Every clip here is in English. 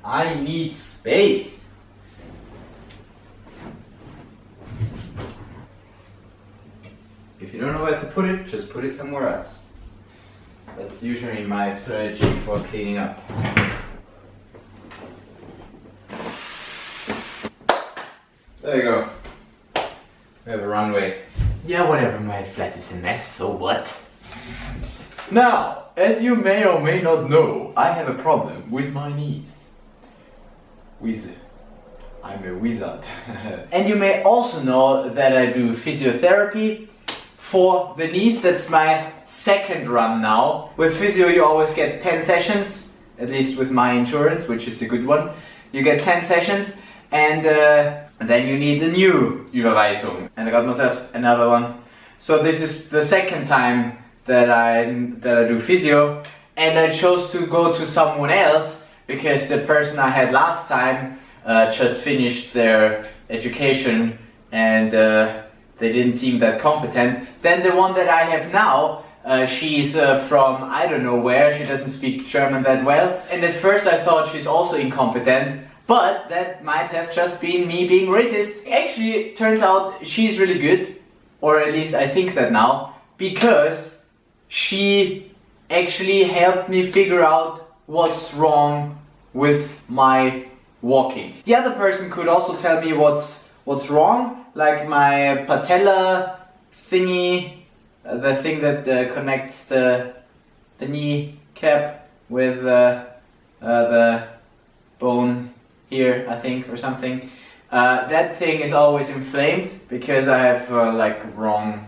I need space. If you don't know where to put it, just put it somewhere else. That's usually my strategy for cleaning up. There you go. We have a runway. Yeah, whatever, my flat is a mess, so what? Now, as you may or may not know, I have a problem with my knees. I'm a wizard. And you may also know that I do physiotherapy for the knees. That's my second run now. With physio you always get 10 sessions, at least with my insurance, which is a good one. You get 10 sessions and then you need a new Überweisung. And I got myself another one. So this is the second time that I do physio, and I chose to go to someone else because the person I had last time just finished their education and they didn't seem that competent. Then the one that I have now, she's from I don't know where, she doesn't speak German that well, and at first I thought she's also incompetent, but that might have just been me being racist. Actually, it turns out she's really good, or at least I think that now, because she actually helped me figure out what's wrong with my walking. The other person could also tell me what's wrong, like my patella thingy, the thing that connects the kneecap with the bone here, I think, or something. That thing is always inflamed because I have like wrong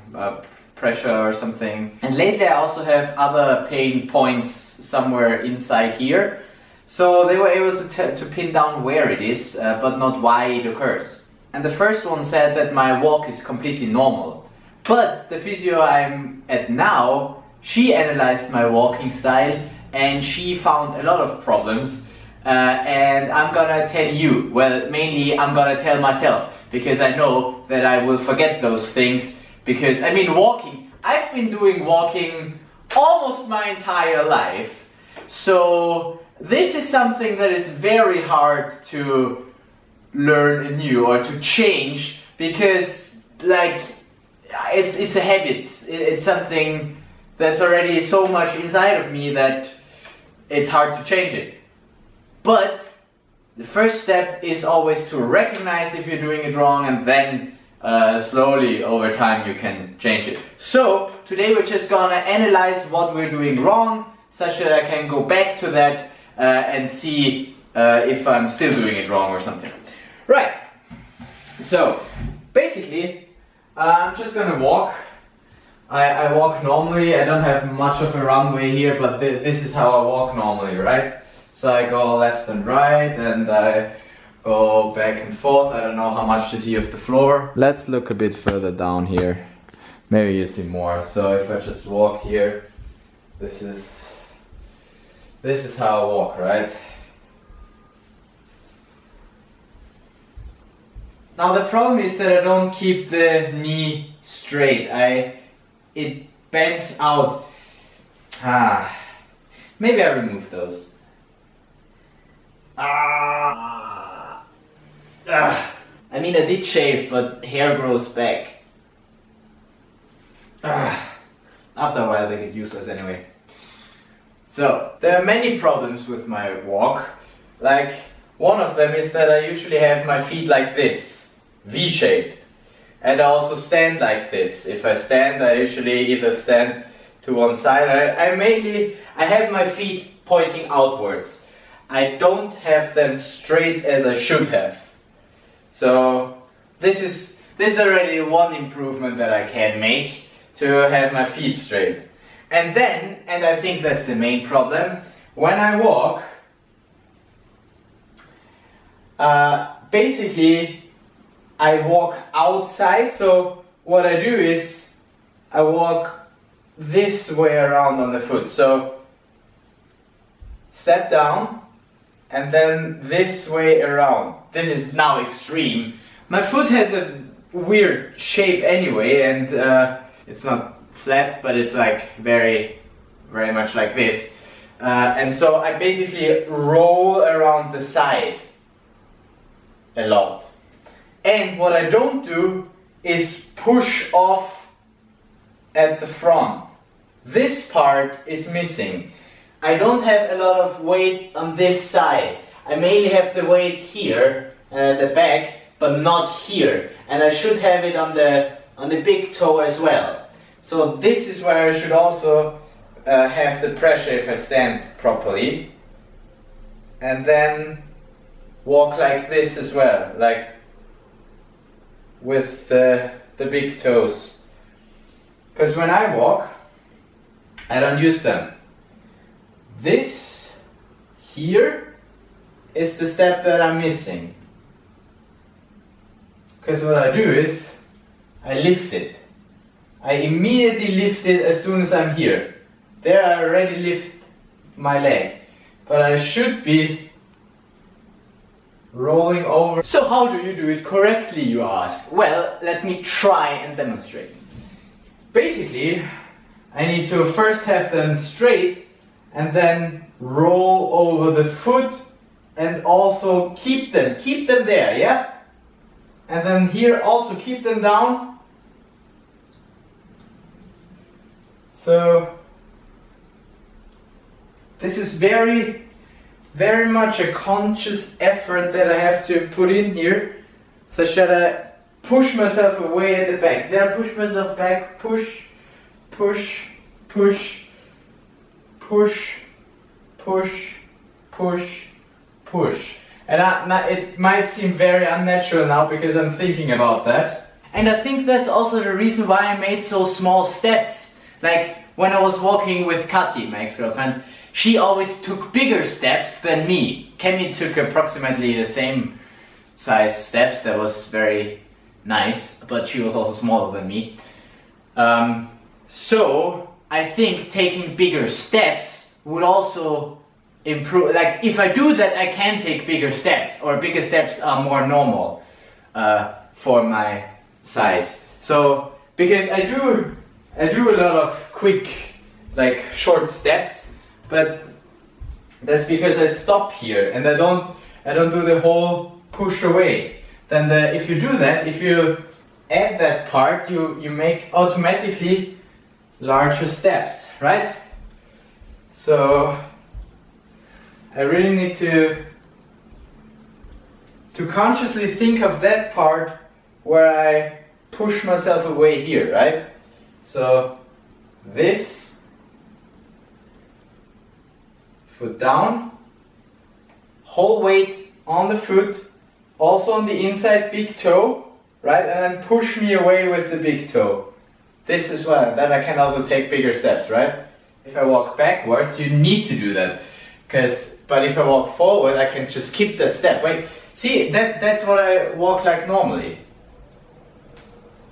pressure or something. And lately I also have other pain points somewhere inside here. So they were able to pin down where it is, but not why it occurs. And the first one said that my walk is completely normal. But the physio I'm at now, she analyzed my walking style and she found a lot of problems. And I'm gonna tell you, well, mainly I'm gonna tell myself, because I know that I will forget those things. Because, I mean, walking, I've been doing walking almost my entire life. So this is something that is very hard to learn anew or to change, because like it's a habit. It's something that's already so much inside of me that it's hard to change it. But the first step is always to recognize if you're doing it wrong, and then slowly over time you can change it. So today we're just gonna analyze what we're doing wrong, such that I can go back to that and see if I'm still doing it wrong or something. Right, so basically I'm just gonna walk. I walk normally. I don't have much of a runway here, but this is how I walk normally, right? So I go left and right and I go back and forth. I don't know how much to see of the floor. Let's look a bit further down here. Maybe you see more. So if I just walk here, this is how I walk, right? Now the problem is that I don't keep the knee straight. It bends out. Maybe I remove those. I mean, I did shave, but hair grows back. After a while they get useless anyway. So, there are many problems with my walk. Like, one of them is that I usually have my feet like this, V-shaped. And I also stand like this. If I stand, I usually either stand to one side. I have my feet pointing outwards. I don't have them straight as I should have. So this is already one improvement that I can make, to have my feet straight. And then, and I think that's the main problem, when I walk, basically I walk outside. So what I do is I walk this way around on the foot. So step down and then this way around. This is now extreme. My foot has a weird shape anyway, and it's not flat, but it's like very much like this. And so I basically roll around the side a lot. And what I don't do is push off at the front. This part is missing. I don't have a lot of weight on this side. I mainly have the weight here, the back, but not here. And I should have it on the big toe as well. So this is where I should also have the pressure if I stand properly. And then walk like this as well, like with the big toes. Because when I walk, I don't use them. This here is the step that I'm missing. Because what I do is, I lift it. I immediately lift it as soon as I'm here. There I already lift my leg. But I should be rolling over. So how do you do it correctly, you ask? Well, let me try and demonstrate. Basically, I need to first have them straight and then roll over the foot and also keep them there, yeah? And then here also keep them down. So this is very much a conscious effort that I have to put in here, such that I push myself away at the back. Then I push myself back, push, push, push, push, push, push, push. And it might seem very unnatural now because I'm thinking about that. And I think that's also the reason why I made so small steps. Like when I was walking with Kati, my ex-girlfriend, she always took bigger steps than me. Kemi took approximately the same size steps. That was very nice, but she was also smaller than me. So I think taking bigger steps would also improve. Like if I do that, I can take bigger steps, or bigger steps are more normal for my size. So because I do a lot of quick, like short steps, but that's because I stop here and I don't do the whole push away. Then if you do that, if you add that part, you make automatically larger steps, right? So I really need to consciously think of that part where I push myself away here, right? So this, foot down, whole weight on the foot, also on the inside big toe, right? And then push me away with the big toe. This as well, then I can also take bigger steps, right? If I walk backwards, you need to do that. But if I walk forward, I can just keep that step. Wait, see, that's what I walk like normally.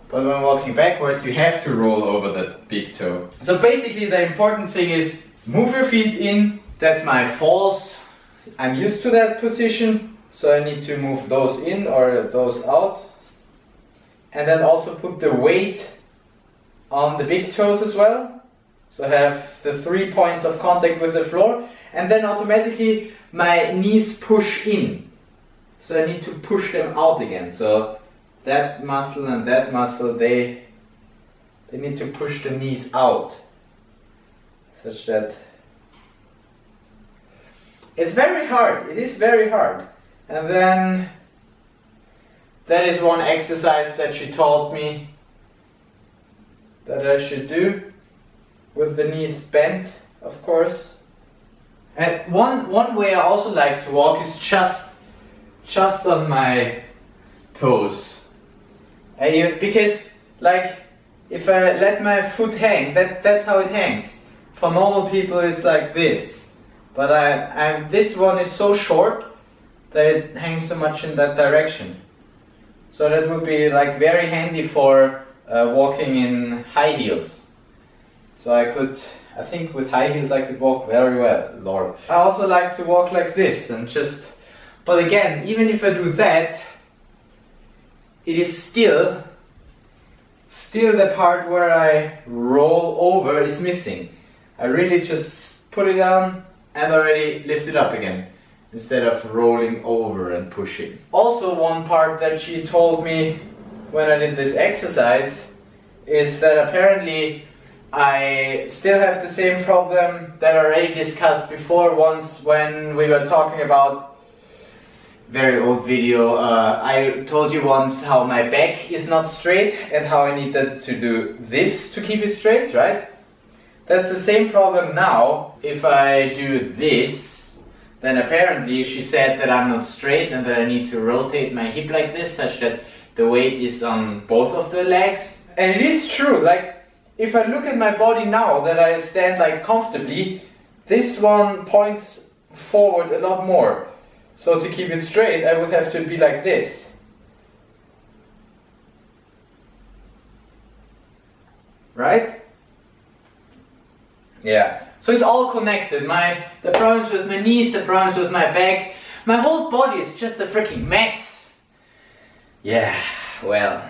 But when walking backwards, you have to roll over that big toe. So basically the important thing is move your feet in. That's my false. I'm used to that position, so I need to move those in or those out. And then also put the weight on the big toes as well. So I have the 3 points of contact with the floor. And then automatically my knees push in. So I need to push them out again. So that muscle and that muscle, they need to push the knees out. Such that it's very hard. It is very hard. And then that is one exercise that she taught me that I should do, with the knees bent, of course. And one way I also like to walk is just on my toes. Because like if I let my foot hang, that's how it hangs. For normal people it's like this. But this one is so short that it hangs so much in that direction. So that would be like very handy for walking in high heels. So I think with high heels I could walk very well, Lord. I also like to walk like this and but again, even if I do that, it is still the part where I roll over is missing. I really just put it down, and already lift it up again instead of rolling over and pushing. Also, one part that she told me when I did this exercise is that apparently I still have the same problem that I already discussed before once when we were talking about very old video. I told you once how my back is not straight and how I needed to do this to keep it straight, right? That's the same problem now. If I do this, then apparently she said that I'm not straight and that I need to rotate my hip like this such that the weight is on both of the legs. And it is true, like if I look at my body now that I stand like comfortably, this one points forward a lot more. So to keep it straight, I would have to be like this. Right? Yeah. So it's all connected. The problems with my knees, the problems with my back, my whole body is just a freaking mess. Yeah, well,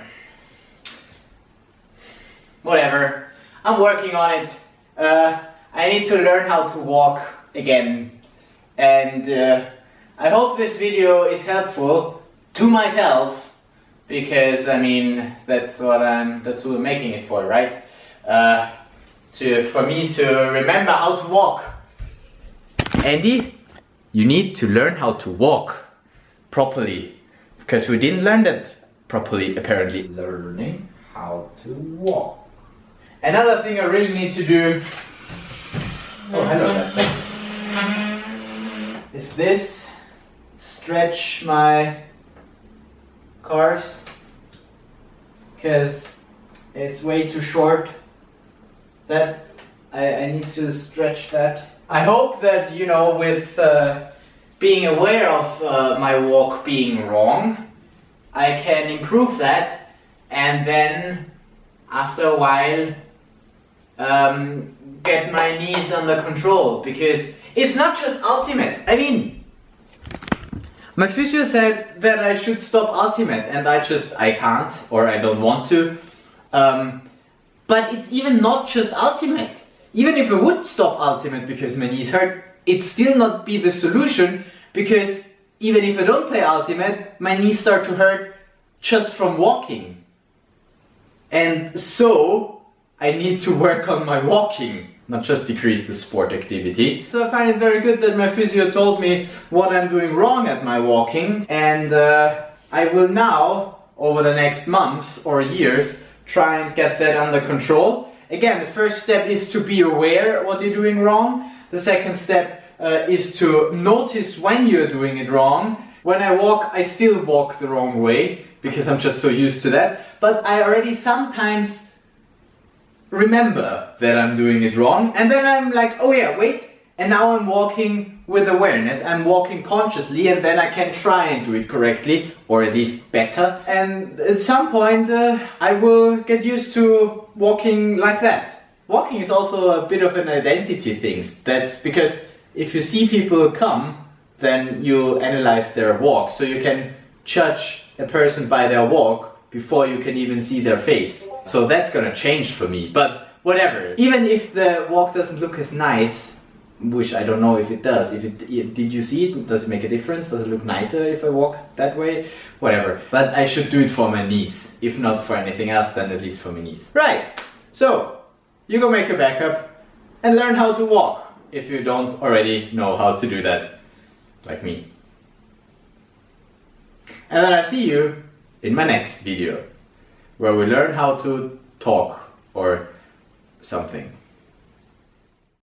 whatever. I'm working on it. I need to learn how to walk again. And I hope this video is helpful to myself, because I mean that's who we're making it for, right? For me to remember how to walk. Andy, you need to learn how to walk properly, because we didn't learn that properly apparently. Learning how to walk. Another thing I really need to do, oh hello there, is this. Stretch my calves, because it's way too short. That I need to stretch that. I hope that, you know, with being aware of my walk being wrong, I can improve that, and then after a while get my knees under control, because it's not just ultimate. I mean, my physio said that I should stop ultimate, and I can't, or I don't want to. But it's even not just ultimate. Even if I would stop ultimate because my knees hurt, it'd still not be the solution, because even if I don't play ultimate, my knees start to hurt just from walking. And so I need to work on my walking, not just decrease the sport activity. So I find it very good that my physio told me what I'm doing wrong at my walking, and I will now, over the next months or years, try and get that under control. Again, the first step is to be aware what you're doing wrong. The second step is to notice when you're doing it wrong. When I walk, I still walk the wrong way because I'm just so used to that. But I already sometimes remember that I'm doing it wrong, and then I'm like, oh yeah, wait, and now I'm walking with awareness, I'm walking consciously, and then I can try and do it correctly, or at least better, and at some point I will get used to walking like that. Walking is also a bit of an identity thing. That's because if you see people come, then you analyze their walk, so you can judge a person by their walk before you can even see their face. So that's gonna change for me, but whatever. Even if the walk doesn't look as nice, which I don't know if it does. Did you see it? Does it make a difference? Does it look nicer if I walk that way? Whatever. But I should do it for my knees. If not for anything else, then at least for my knees. Right. So you go make a backup and learn how to walk if you don't already know how to do that, like me. And then I see you in my next video, where we learn how to talk or something.